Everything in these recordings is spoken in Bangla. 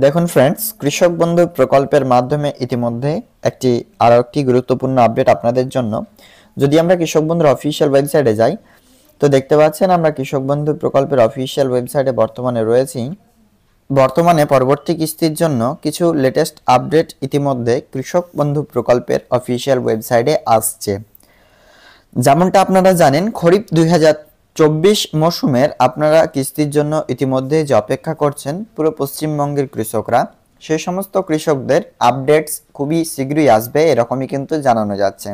দেখুন ফ্রেন্ডস, কৃষক বন্ধু প্রকল্পের মাধ্যমে ইতিমধ্যে আরো একটি গুরুত্বপূর্ণ আপডেট আপনাদের জন্য। যদি আমরা কৃষক বন্ধুর অফিসিয়াল ওয়েবসাইটে যাই, তো দেখতে পাচ্ছেন আমরা কৃষক বন্ধু প্রকল্পের অফিসিয়াল ওয়েবসাইটে বর্তমানে রয়েছি। বর্তমানে পরবর্তী কিস্তির জন্য কিছু লেটেস্ট আপডেট ইতিমধ্যে কৃষক বন্ধু প্রকল্পের অফিসিয়াল ওয়েবসাইটে আসছে। যেমনটা আপনারা জানেন, খরিফ 2024 মৌসুমের আপনারা কিস্তির জন্য ইতিমধ্যে যে অপেক্ষা করছেন পুরো পশ্চিমবঙ্গের কৃষকরা, সেই সমস্ত কৃষকদের আপডেটস খুবই শীঘ্রই আসবে এরকমই কিন্তু জানানো যাচ্ছে।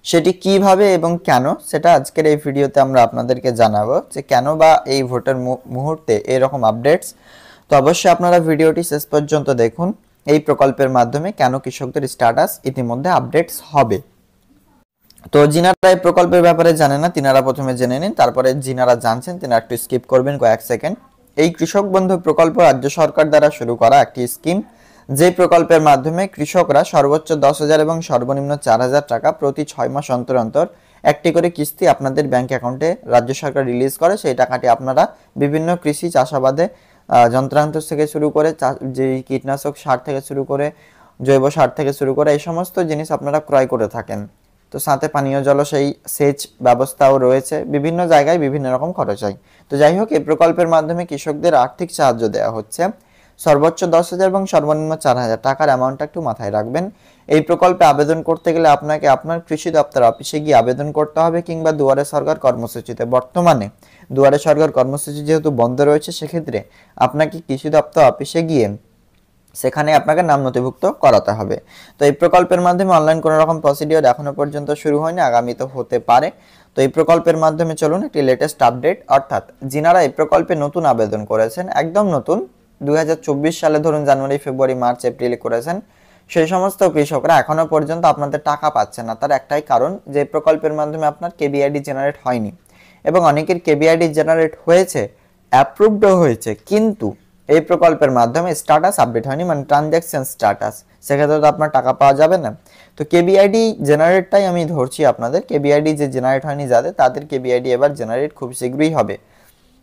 সেটি কিভাবে এবং কেন, সেটা আজকের এই ভিডিওতে আমরা আপনাদেরকে জানাবো যে কেন বা এই ভোটের মুহূর্তে এরকম আপডেটস। তো অবশ্যই আপনারা ভিডিওটি শেষ পর্যন্ত দেখুন। এই প্রকল্পের মাধ্যমে কেন কৃষকদের স্ট্যাটাস ইতিমধ্যে আপডেটস হবে। তো যিনারা এই প্রকল্পের ব্যাপারে জানেন না, তিনারা প্রথমে জেনে নিন, তারপরে যিনারা জানছেন তিনারা একটু স্কিপ করবেন কয়েক সেকেন্ড। এই কৃষক বন্ধু প্রকল্প রাজ্য সরকার দ্বারা শুরু করা একটি স্কিম, যে প্রকল্পের মাধ্যমে কৃষকরা সর্বোচ্চ 10,000 এবং সর্বনিম্ন 4,000 টাকা প্রতি 6 মাস অন্তর অন্তর একটি করে কিস্তি আপনাদের ব্যাংক অ্যাকাউন্টে রাজ্য সরকার রিলিজ করে। সেই টাকাটি আপনারা বিভিন্ন কৃষি চাষাবাদে যন্ত্রাংশ থেকে শুরু করে, যে কীটনাশক সার থেকে শুরু করে, জৈব সার থেকে শুরু করে এই সমস্ত জিনিস আপনারা ক্রয় করে থাকেন। তো সাথে পানীয় জল, সেই সেচ ব্যবস্থাও রয়েছে, বিভিন্ন জায়গায় বিভিন্ন রকম খরচ হয়। তো যাই হোক, এই প্রকল্পের মাধ্যমে কৃষকদের আর্থিক সাহায্য দেওয়া হচ্ছে। সর্বোচ্চ 10,000 এবং সর্বনিম্ন 4,000 টাকার অ্যামাউন্টটা একটু মাথায় রাখবেন। এই প্রকল্পে আবেদন করতে গেলে আপনাকে আপনার কৃষি দপ্তর অফিসে গিয়ে আবেদন করতে হবে, কিংবা দুয়ারে সরকার কর্মসূচিতে। বর্তমানে দুয়ারে সরকার কর্মসূচি যেহেতু বন্ধ রয়েছে, সেক্ষেত্রে আপনাকে কৃষি দপ্তর অফিসে গিয়ে সেখানে আপনাকে নাম নথিভুক্ত করাতে হবে। তো এই প্রকল্পের মাধ্যমে অনলাইন কোনো রকম প্রসিডিওর এখনো পর্যন্ত শুরু হয়নি, আগামীতে হতে পারে। তো এই প্রকল্পের মাধ্যমে চলুন একটি লেটেস্ট আপডেট, অর্থাৎ যিনারা এই প্রকল্পে নতুন আবেদন করেছেন, একদম নতুন 2024 সালে ধরুন জানুয়ারি, ফেব্রুয়ারি, মার্চ, এপ্রিলে করেছেন, সেই সমস্ত কৃষকরা এখনো পর্যন্ত আপনাদের টাকা পাচ্ছেন না। তার একটাই কারণ, যে প্রকল্পের মাধ্যমে আপনার কেবিআইডি জেনারেট হয়নি, এবং অনেকের কেবিআইডি জেনারেট হয়েছে, অ্যাপ্রুভডও হয়েছে, কিন্তু এই প্রকল্পের মাধ্যমে স্ট্যাটাস আপডেট হয়নি, মানে ট্রানজ্যাকশন স্ট্যাটাস, সেক্ষেত্রে তো আপনার টাকা পাওয়া যাবে না। তো কেবিআইডি জেনারেটটাই আমি ধরছি আপনাদের, কেবিআইডি যে জেনারেট হয়নি যাদের, তাদের কেবিআইডি এবার জেনারেট খুব শীঘ্রই হবে।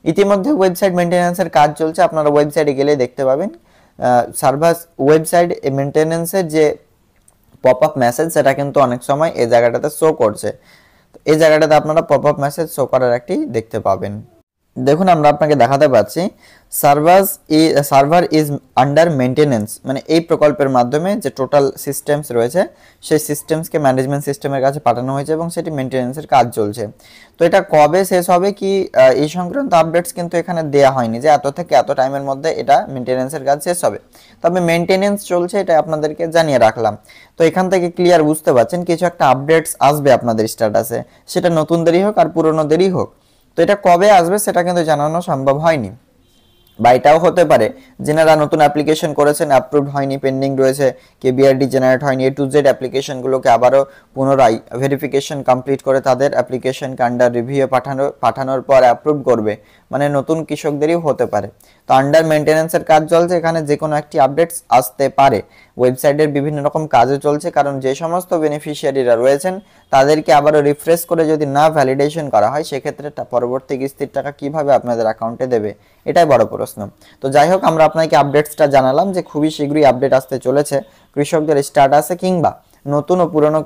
ইতিমধ্যে ওয়েবসাইট মেনটেন্যান্সের কাজ চলছে, আপনারা ওয়েবসাইটে গেলে দেখতে পাবেন সার্ভার ওয়েবসাইট মেনটেন্যান্সের যে পপ আপ মেসেজ, সেটা কিন্তু অনেক সময় এই জায়গাটাতে শো করছে। এই জায়গাটাতে আপনারা পপ আপ মেসেজ শো করার একটি দেখতে পাবেন। দেখুন, আমরা আপনাকে দেখাতে পাচ্ছি সার্ভার ইজ আন্ডার মেনটেনেন্স, মানে এই প্রকল্পের মাধ্যমে যে টোটাল সিস্টেমস রয়েছে, সেই সিস্টেমসকে ম্যানেজমেন্ট সিস্টেমের কাছে পাঠানো হয়েছে এবং সেটি মেনটেনেন্সের কাজ চলছে। তো এটা কবে শেষ হবে কি, এই সংক্রান্ত আপডেটস কিন্তু এখানে দেয়া হয়নি যে এত থেকে এত টাইমের মধ্যে এটা মেনটেনেন্সের কাজ শেষ হবে। তবে মেনটেনেন্স চলছে, এটা আপনাদেরকে জানিয়ে রাখলাম। তো এখান থেকে ক্লিয়ার বুঝতে পারছেন কিছু একটা আপডেটস আসবে আপনাদের স্ট্যাটাসে, সেটা নতুনদেরই হোক আর পুরনোদেরই হোক। তো এটা কবে আসবে সেটা কিন্তু জানানো সম্ভব হয়নি, বা এটাও হতে পারে যেনারা নতুন অ্যাপ্লিকেশন করেছেন, অ্যাপ্রুভড হয়নি, পেন্ডিং রয়েছে, কেবিআরডি জেনারেট হয়নি, A to Z অ্যাপ্লিকেশনগুলোকে আবারও পুনরায় ভেরিফিকেশন কমপ্লিট করে তাদের অ্যাপ্লিকেশনকে আন্ডার রিভিউ পাঠানোর পর অ্যাপ্রুভ করবে, মানে নতুন কৃষকদেরই হতে পারে। তো আন্ডার মেনটেন্যান্সের কাজ চলছে, এখানে যে কোনো একটি আপডেটস আসতে পারে। ওয়েবসাইটের বিভিন্ন রকম কাজও চলছে, কারণ যে সমস্ত বেনিফিশিয়ারিরা রয়েছেন তাদেরকে আবারও রিফ্রেশ করে যদি না ভ্যালিডেশন করা হয়, সেক্ষেত্রে পরবর্তী কিস্তির টাকা কিভাবে আপনাদের অ্যাকাউন্টে দেবে, এটাই বড় প্রশ্ন। তো যাই হোক, আমরা আপনাকে আপডেটসটা জানালাম যে খুবই শীঘ্রই আপডেট আসতে চলেছে কৃষকদের স্ট্যাটাসে, কিংবা নতুন ও পুরনো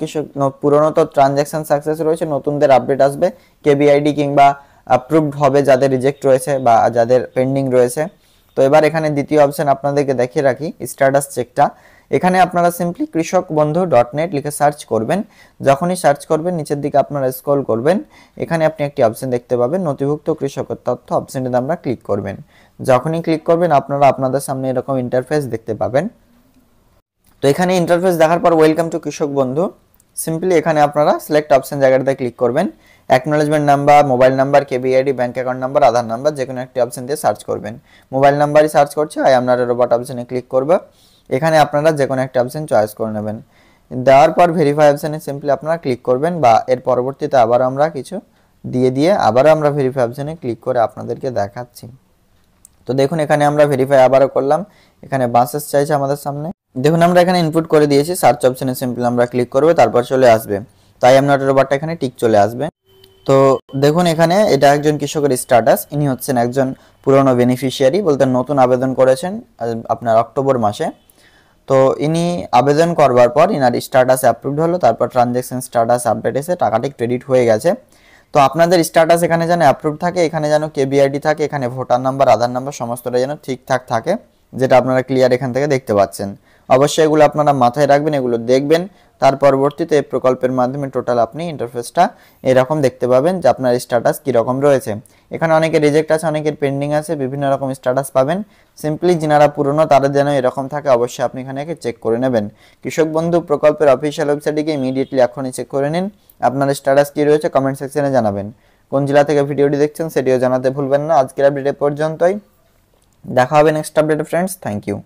পুরনো তো ট্রানজ্যাকশন সাকসেস রয়েছে, নতুনদের আপডেট আসবে, কেবিআইডি কিংবা অ্যাপ্রুভড হবে যাদের রিজেক্ট রয়েছে বা যাদের পেন্ডিং রয়েছে। তো এবার এখানে দ্বিতীয় অপশন আপনাদেরকে দেখিয়ে রাখি, স্ট্যাটাস চেকটা। এখানে আপনারা সিম্পলি কৃষক বন্ধু .net লিখে সার্চ করবেন। যখনই সার্চ করবেন, নিচের দিকে আপনারা স্ক্রল করবেন, এখানে আপনি একটি অপশন দেখতে পাবেন, নথিভুক্ত কৃষকের তথ্য, অপশনটিতে আমরা ক্লিক করবেন। যখনই ক্লিক করবেন, আপনারা আপনাদের সামনে এরকম ইন্টারফেস দেখতে পাবেন। তো এখানে ইন্টারফেস দেখার পর ওয়েলকাম টু কৃষক বন্ধু, সিম্পলি এখানে আপনারা সিলেক্ট অপশন জায়গাটাতে ক্লিক করবেন। Acknowledgement number, mobile number, KBID, bank account number, Aadhaar number, যে কোনো একটি অপশন দিয়ে সার্চ করবেন। মোবাইল নাম্বারই সার্চ করছে, I am not a robot অপশনে ক্লিক করবে। এখানে আপনারা যে কোনো একটা অপশন চয়েস করে নেবেন। দেওয়ার পর ভেরিফাই অপশনে সিম্পলি আপনারা ক্লিক করবেন, বা এর পরবর্তীতে আবার আমরা কিছু দিয়ে আবারও আমরা ভেরিফাই অপশনে ক্লিক করে আপনাদেরকে দেখাচ্ছি। তো দেখুন, এখানে আমরা ভেরিফাই আবারও করলাম, এখানে বাসেস চাইছে আমাদের সামনে। দেখুন, আমরা এখানে ইনপুট করে দিয়েছি, সার্চ অপশনে সিম্পলি আমরা ক্লিক করব, তারপর চলে আসবে তাই এম নট রোবটটা এখানে টিক চলে আসবে। তো তো দেখুন এখানে এটা একজন কৃষকের স্ট্যাটাস, ইনি হচ্ছেন একজন পুরনো বেনিফিশিয়ারি, বলতে নতুন আবেদন করেছেন আপনার অক্টোবর মাসে। তো ইনি আবেদন করবার পর ইনার স্ট্যাটাস অ্যাপ্রুভড হলো, তারপর ট্রানজ্যাকশন স্ট্যাটাস আপডেট এসে টাকাটি ক্রেডিট হয়ে গেছে। তো আপনাদের স্ট্যাটাস এখানে যেন অ্যাপ্রুভ থাকে, এখানে যেন কেবিআইডি থাকে, এখানে ভোটার নাম্বার, আধার নাম্বার সমস্তটা যেন ঠিকঠাক থাকে, যেটা আপনারা ক্লিয়ার এখান থেকে দেখতে পাচ্ছেন। অবশ্যই এগুলো আপনারা মাথায় রাখবেন, এগুলো দেখবেন। তার পরবর্তীতে এই প্রকল্পের মাধ্যমে টোটাল আপনি ইন্টারফেসটা এরকম দেখতে পাবেন যে আপনার স্ট্যাটাস কীরকম রয়েছে। এখানে অনেকের রিজেক্ট আছে, অনেকের পেন্ডিং আছে, বিভিন্ন রকম স্ট্যাটাস পাবেন। সিম্পলি যারা পুরনো তাদের যেন এরকম থাকে, অবশ্যই আপনি এখানে চেক করে নেবেন। কৃষক বন্ধু প্রকল্পের অফিসিয়াল ওয়েবসাইটে গিয়ে ইমিডিয়েটলি এখনই চেক করে নিন আপনার স্ট্যাটাস কী রয়েছে, কমেন্ট সেকশনে জানাবেন। কোন জেলা থেকে ভিডিওটি দেখছেন সেটিও জানাতে ভুলবেন না। আজকের আপডেট পর্যন্তই, দেখা হবে নেক্সট আপডেটে ফ্রেন্ডস, থ্যাংক ইউ।